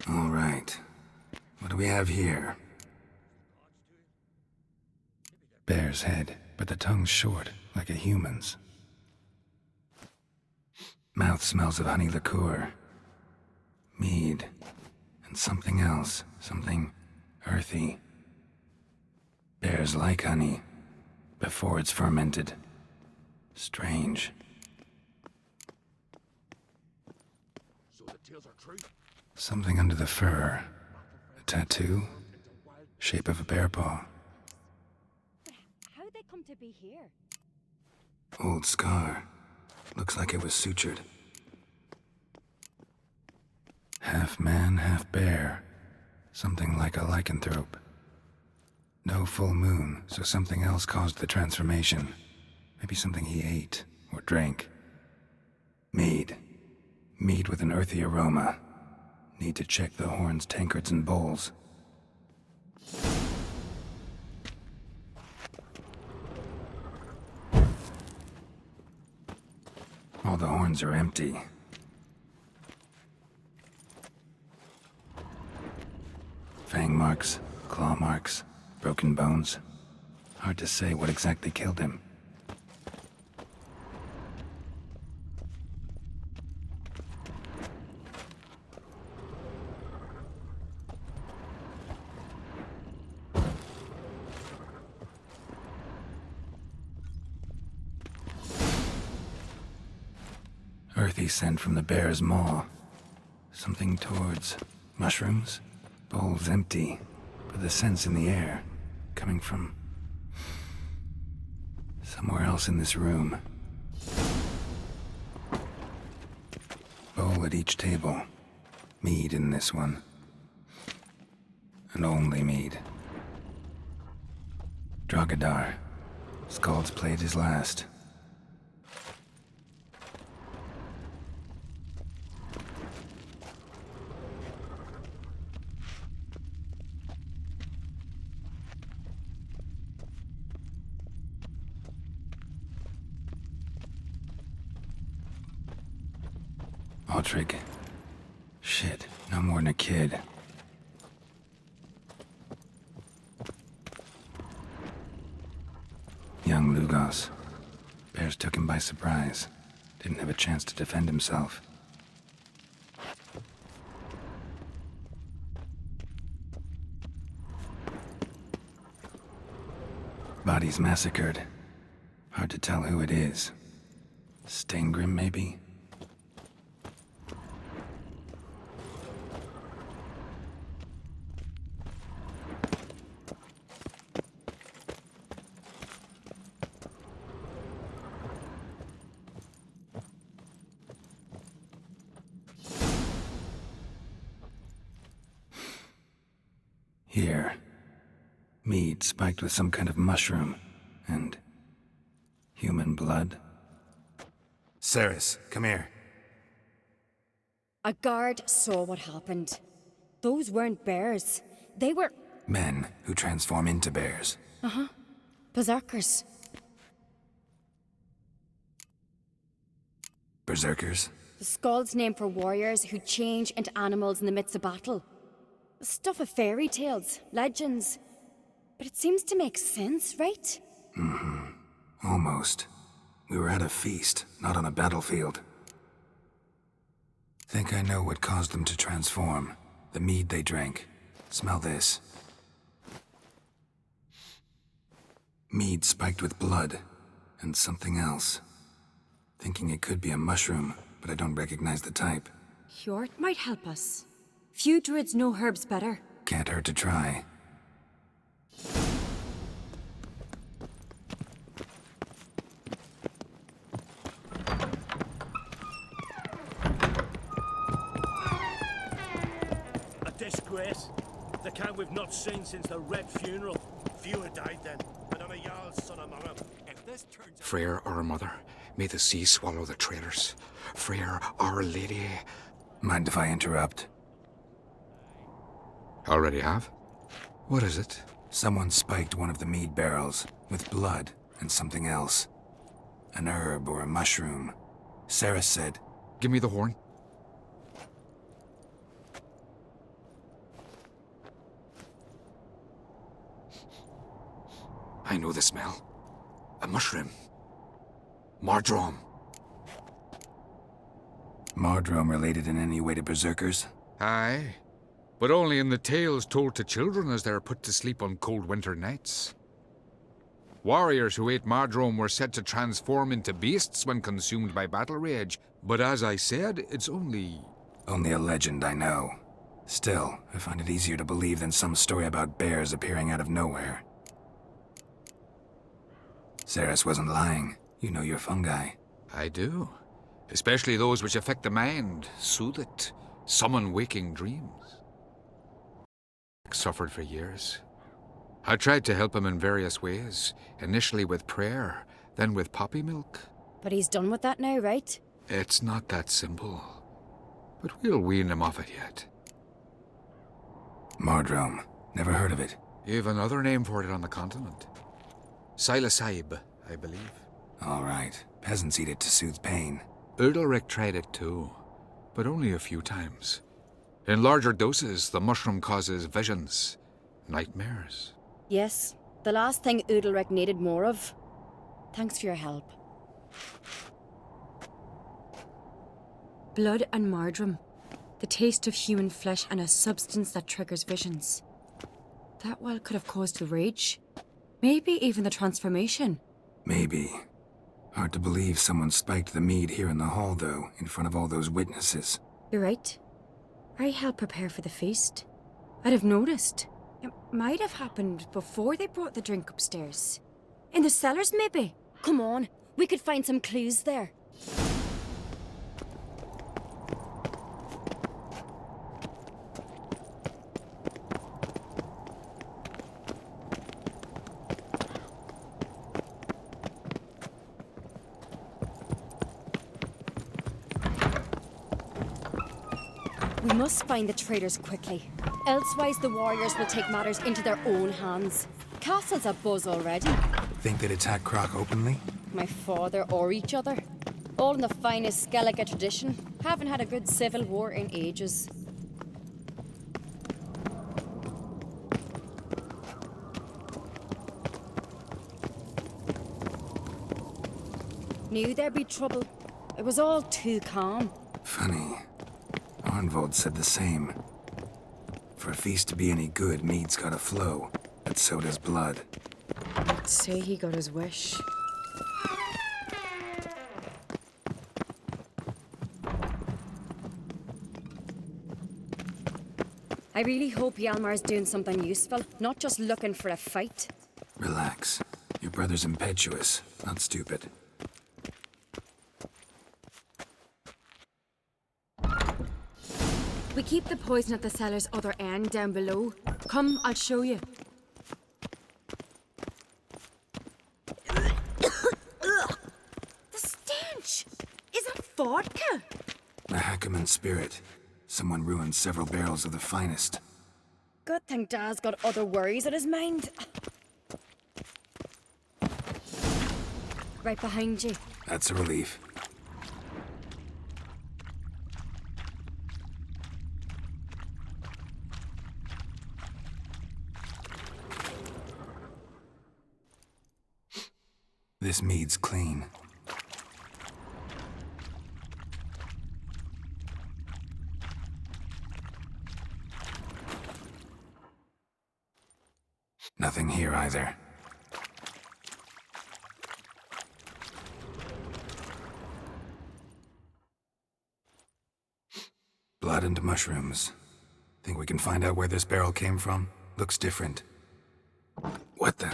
All right. What do we have here? Bear's head, but the tongue's short, like a human's. Mouth smells of honey liqueur. Mead. And something else. Something earthy. Bears like honey. Before it's fermented. Strange. Something under the fur. A tattoo? Shape of a bear paw. How'd they come to be here? Old scar. Looks like it was sutured. Half man, half bear. Something like a lycanthrope. No full moon, so something else caused the transformation. Maybe something he ate or drank. Mead. Mead with an earthy aroma. Need to check the horns, tankards, and bowls. All the horns are empty. Fang marks, claw marks, broken bones. Hard to say what exactly killed him. Earthy scent from the bear's maw. Something towards mushrooms? Bowls empty, but the scent's in the air. Coming from somewhere else in this room. Bowl at each table. Mead in this one. And only mead. Drogadar. Skald's played his last. Aldrich. Shit, no more than a kid. Young Lugos. Bears took him by surprise. Didn't have a chance to defend himself. Bodies massacred. Hard to tell who it is. Steingrim, maybe? Here. Mead spiked with some kind of mushroom. And human blood. Ceres, come here. A guard saw what happened. Those weren't bears. They were... Men who transform into bears. Uh-huh. Berserkers. Berserkers? The Skald's name for warriors who change into animals in the midst of battle. Stuff of fairy tales, legends. But it seems to make sense, right? Mm-hmm. Almost. We were at a feast, not on a battlefield. Think I know what caused them to transform. The mead they drank. Smell this. Mead spiked with blood. And something else. Thinking it could be a mushroom, but I don't recognize the type. Hjort might help us. Few druids know herbs better. Can't hurt to try. A disgrace. The kind we've not seen since the Red Funeral. Fewer died then, and I'm a jarl's son among them. If this turns Freyr, our mother, may the sea swallow the traitors. Freyr, our lady. Mind if I interrupt? Already have? What is it? Someone spiked one of the mead barrels with blood and something else. An herb or a mushroom. Sarah said... Give me the horn. I know the smell. A mushroom. Mardrome. Mardrome related in any way to berserkers? Aye, but only in the tales told to children as they're put to sleep on cold winter nights. Warriors who ate Mardrome were said to transform into beasts when consumed by battle rage, but as I said, it's only... Only a legend, I know. Still, I find it easier to believe than some story about bears appearing out of nowhere. Ceres wasn't lying. You know your fungi. I do. Especially those which affect the mind, soothe it, summon waking dreams. Suffered for years. I tried to help him in various ways, initially with prayer, then with poppy milk. But he's done with that now, right? It's not that simple, but we'll wean him off it yet. Mardrome. Never heard of it. You've another name for it on the continent. Silasaib, I believe. All right. Peasants eat it to soothe pain. Udalric tried it too, but only a few times. In larger doses, the mushroom causes visions, nightmares. Yes, the last thing Udalric needed more of. Thanks for your help. Blood and Mardrome. The taste of human flesh and a substance that triggers visions. That well could have caused the rage. Maybe even the transformation. Maybe. Hard to believe someone spiked the mead here in the hall, though, in front of all those witnesses. You're right. I helped prepare for the feast. I'd have noticed. It might have happened before they brought the drink upstairs. In the cellars, maybe? Come on, we could find some clues there. We must find the traitors quickly. Elsewise, the warriors will take matters into their own hands. Castle's abuzz already. Think they'd attack Croc openly? My father or each other. All in the finest Skellige tradition. Haven't had a good civil war in ages. Knew there'd be trouble. It was all too calm. Funny. Arnvold said the same. For a feast to be any good, mead's gotta flow, but so does blood. I'd say he got his wish. I really hope Hjalmar's doing something useful, not just looking for a fight. Relax. Your brother's impetuous, not stupid. We keep the poison at the cellar's other end down below. Come, I'll show you. The stench! Is that vodka? A Hackerman spirit. Someone ruined several barrels of the finest. Good thing Dad's got other worries on his mind. Right behind you. That's a relief. This mead's clean. Nothing here either. Blood and mushrooms. Think we can find out where this barrel came from? Looks different. What the?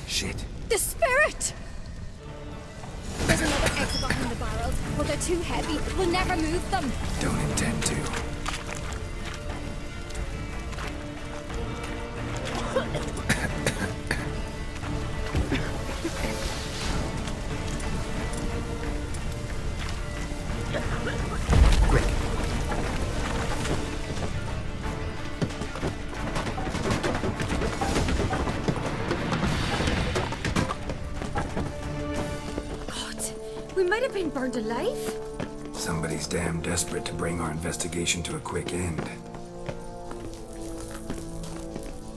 Shit. The spirit! There's another exit behind the barrels, but they're too heavy. We'll never move them. Don't intend to. Quick. We might have been burned alive. Somebody's damn desperate to bring our investigation to a quick end.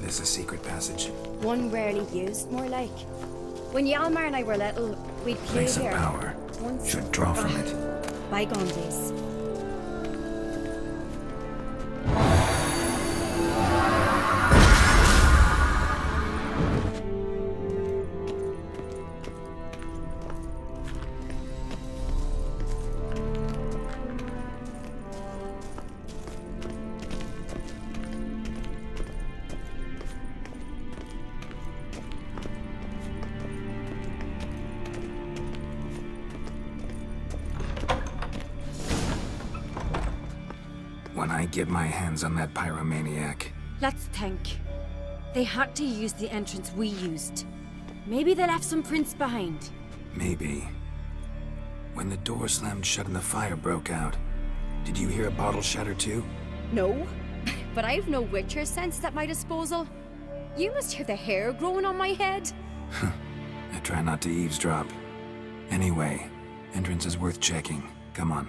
this a secret passage? One rarely used, more like. When Yalmar and I were little, we'd play Place of here. power. Once- Should draw from it. Bygone days. When I get my hands on that pyromaniac, Let's think. They had to use the entrance we used. Maybe they left some prints behind. maybe. When the door slammed shut and the fire broke out, did you hear a bottle shatter too? No, but I've no Witcher senses at my disposal. You must hear the hair growing on my head. I try not to eavesdrop. Anyway, entrance is worth checking. Come on.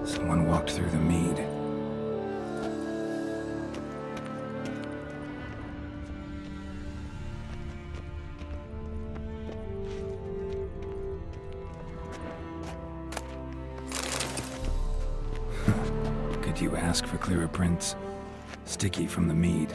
Someone walked through the mead. Could you ask for clearer prints? Sticky from the mead.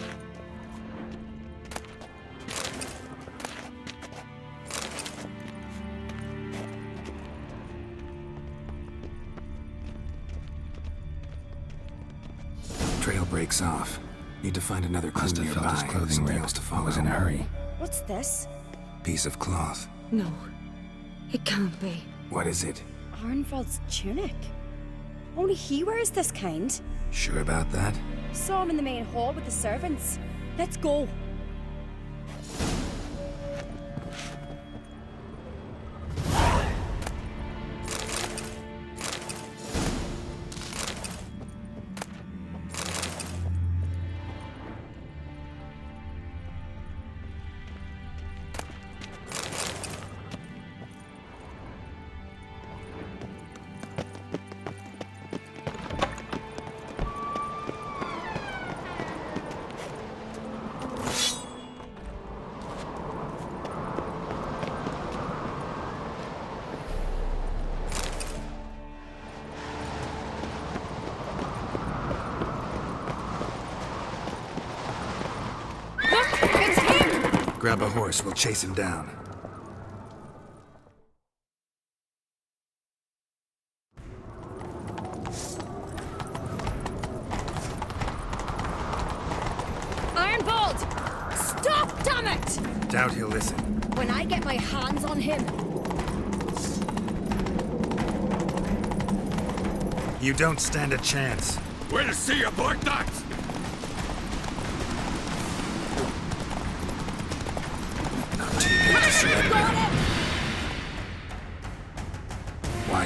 Trail breaks off. Need to find another clue Must have nearby. felt his clothing Something ripped. else to I follow. was in a hurry. What's this? Piece of cloth. No, it can't be. What is it? Arnvald's tunic. Only he wears this kind. Sure about that? Saw him in the main hall with the servants. Let's go. Grab a horse, we'll chase him down. Arnvald! Stop, damn it! Doubt he'll listen. When I get my hands on him, You don't stand a chance. We'll see about that! Not too good to surrender. got him!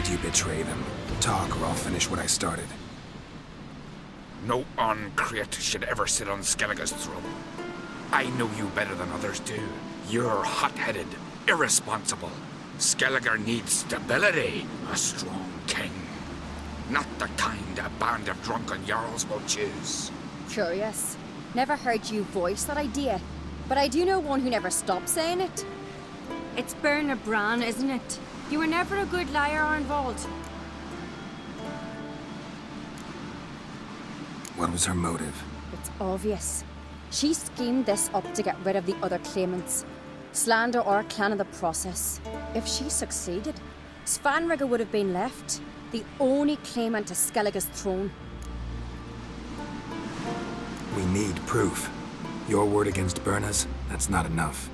Why do you betray them? Talk, or I'll finish what I started. No uncreate should ever sit on Skellige's throne. I know you better than others do. You're hot-headed, irresponsible. Skellige needs stability, a strong king. Not the kind a band of drunken jarls will choose. Curious. Never heard you voice that idea, but I do know one who never stops saying it. It's Birna Bran, isn't it? You were never a good liar, Arnvald. What was her motive? It's obvious. She schemed this up to get rid of the other claimants. Slander our clan in the process. If she succeeded, Svanrige would have been left, the only claimant to Skellige's throne. We need proof. Your word against Birna's, that's not enough.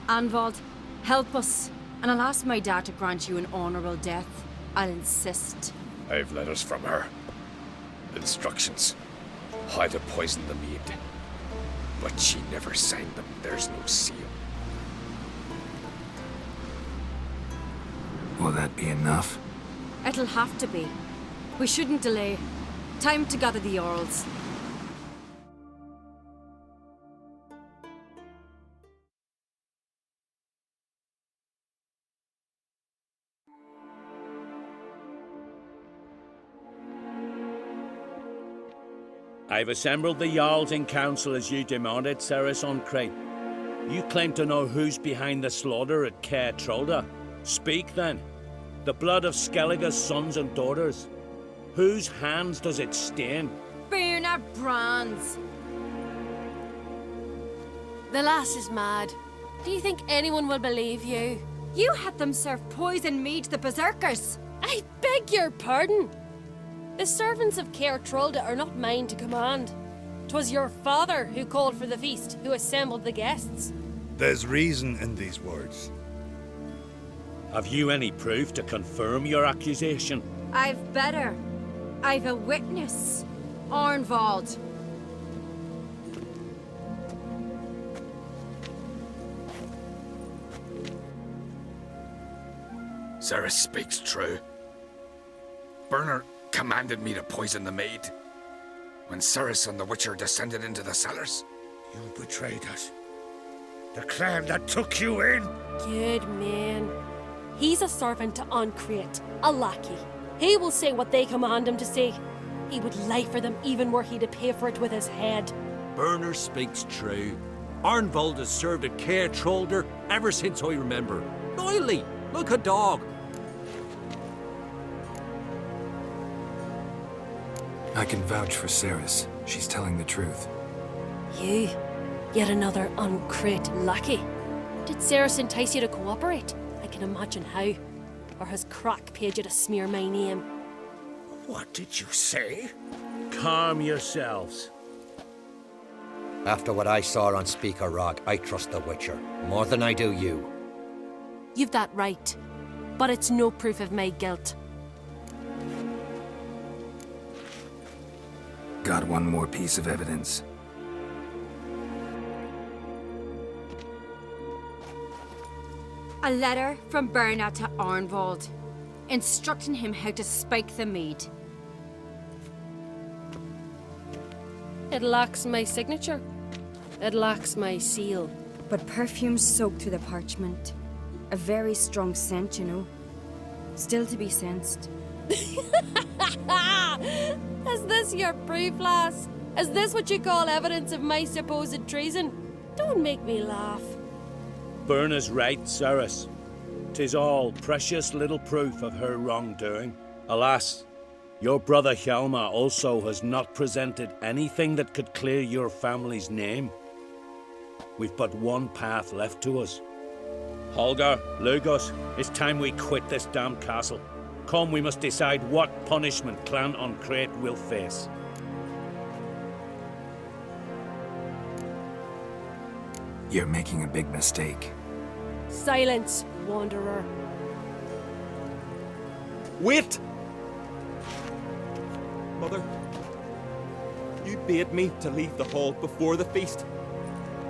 Arnvald, help us, and I'll ask my dad to grant you an honourable death. I'll insist. I've letters from her. Instructions. How to poison the mead. But she never signed them. There's no seal. Will that be enough? It'll have to be. We shouldn't delay. Time to gather the jarls. I've assembled the jarls in council as you demanded, Ceres on Crate. You claim to know who's behind the slaughter at Caer Trolda. Speak then. The blood of Skellige's sons and daughters. Whose hands does it stain? Birna Bran's. The lass is mad. Do you think anyone will believe you? You had them serve poison mead to the berserkers. I beg your pardon. The servants of Caer Trolda are not mine to command. 'Twas your father who called for the feast, who assembled the guests. There's reason in these words. Have you any proof to confirm your accusation? I've better. I've a witness. Arnvald. Ceres speaks true. Birna commanded me to poison the maid. When Ceres and the Witcher descended into the cellars. You betrayed us. The clan that took you in. Good man. He's a servant to Uncreate, a lackey. He will say what they command him to say. He would lie for them even were he to pay for it with his head. Birna speaks true. Arnvald has served at Caer Trolder ever since I remember. Loyally, like a dog. I can vouch for Ceres. She's telling the truth. You, yet another Uncreate lackey. Did Ceres entice you to cooperate? I can imagine how. Or has Crack paid you to smear my name? What did you say? Calm yourselves. After what I saw on Speaker Rock, I trust the Witcher more than I do you. You've that right, but it's no proof of my guilt. Got one more piece of evidence. A letter from Birna to Arnvald, instructing him how to spike the mead. It lacks my signature. It lacks my seal. But perfume soaked through the parchment. A very strong scent, you know. Still to be sensed. Is this your proof, lass? Is this what you call evidence of my supposed treason? Don't make me laugh. Birna's right, Ceres. 'Tis all precious little proof of her wrongdoing. Alas, your brother Hjalmar also has not presented anything that could clear your family's name. We've but one path left to us. Holger, Lugos, it's time we quit this damned castle. Come, we must decide what punishment Clan Uncreate will face. You're making a big mistake. Silence, wanderer. Wait! Mother, you bade me to leave the hall before the feast.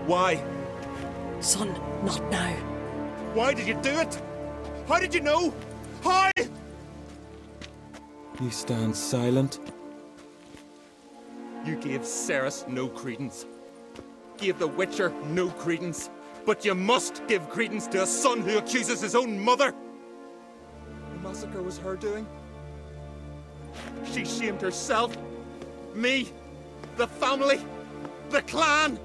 Why? Son, not now. Why did you do it? How did you know? How? You stand silent. You gave Cerys no credence. Gave the Witcher no credence. But you must give credence to a son who accuses his own mother. The massacre was her doing. She shamed herself, me, the family, the clan.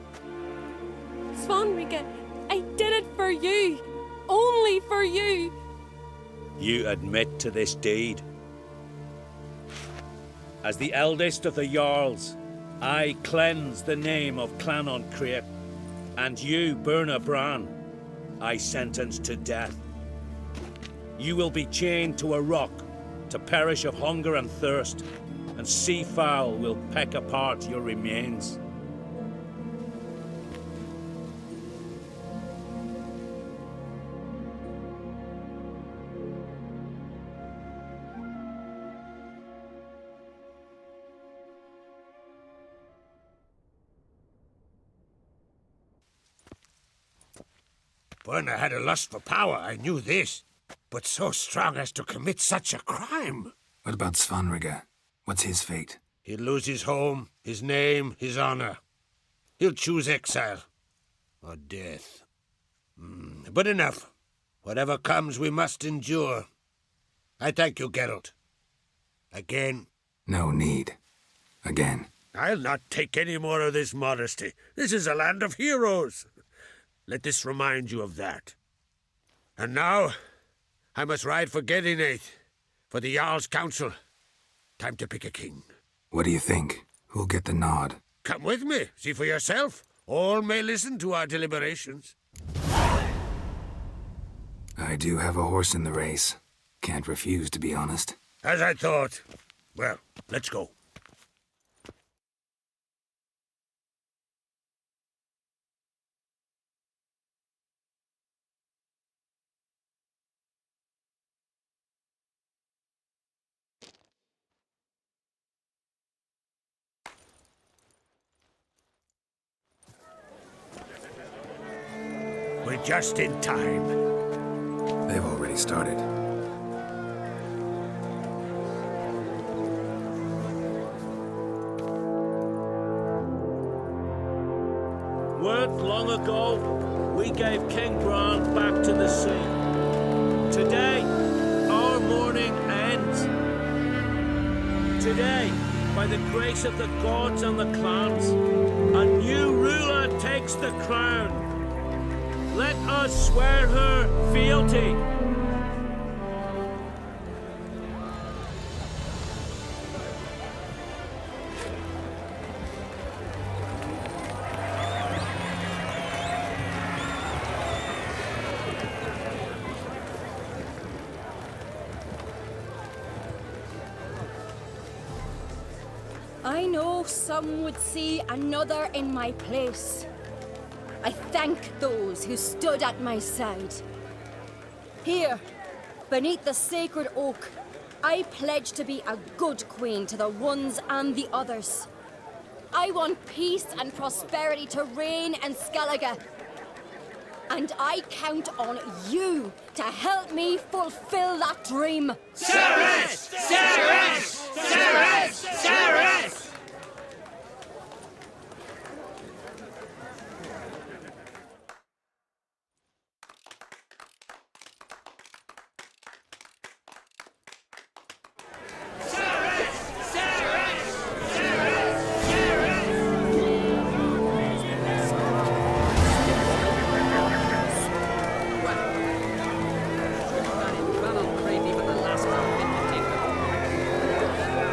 Svanrige, I did it for you. Only for you. You admit to this deed. As the eldest of the jarls, I cleanse the name of Clan on Crete, and you, Birna Bran, I sentence to death. You will be chained to a rock to perish of hunger and thirst, and sea fowl will peck apart your remains. Birna had a lust for power, I knew this. But so strong as to commit such a crime. What about Svanrige? What's his fate? He'll lose his home, his name, his honor. He'll choose exile. Or death. But enough. Whatever comes, we must endure. I thank you, Geralt. Again. No need. Again. I'll not take any more of this modesty. This is a land of heroes. Let this remind you of that. And now, I must ride for Gedinaith, for the Jarl's Council. Time to pick a king. What do you think? Who'll get the nod? Come with me, see for yourself. All may listen to our deliberations. I do have a horse in the race. Can't refuse, to be honest. As I thought. Well, let's go. We're just in time. They've already started. Weren't long ago, we gave King Bran back to the sea. Today, our mourning ends. Today, by the grace of the gods and the clans, a new ruler takes the crown. Let us swear her fealty. I know some would see another in my place. I thank those who stood at my side. Here, beneath the sacred oak, I pledge to be a good queen to the ones and the others. I want peace and prosperity to reign in Skellige. And I count on you to help me fulfill that dream. Cerys! Cerys!